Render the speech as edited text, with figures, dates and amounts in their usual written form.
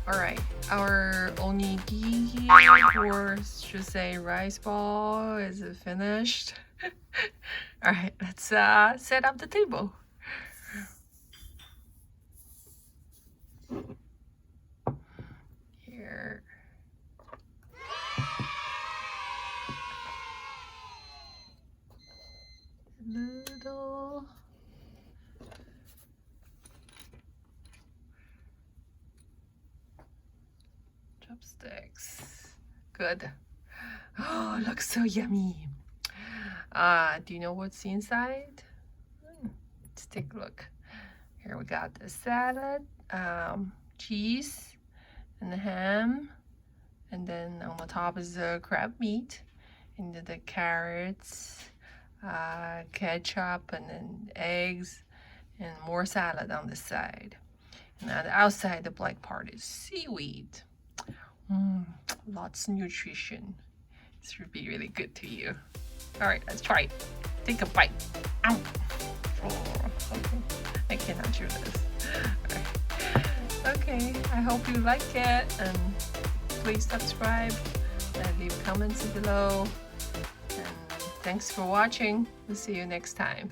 Alright, our onigiri, or should say rice ball, is finished. Alright, let's set up the table. Here. Little chopsticks. Good. Oh, looks so yummy. Do you know what's inside? Let's take a look. Here we got the salad, cheese, and the ham, and then on the top is the crab meat, and the carrots, ketchup, and then eggs, and more salad on the side. And on the outside, the black part is seaweed. Lots of nutrition. This should be really good to you. All right, let's try it. Take a bite. Ow. Oh, I cannot do this. Okay, I hope you like it, and please subscribe and leave comments below. And thanks for watching. We'll see you next time.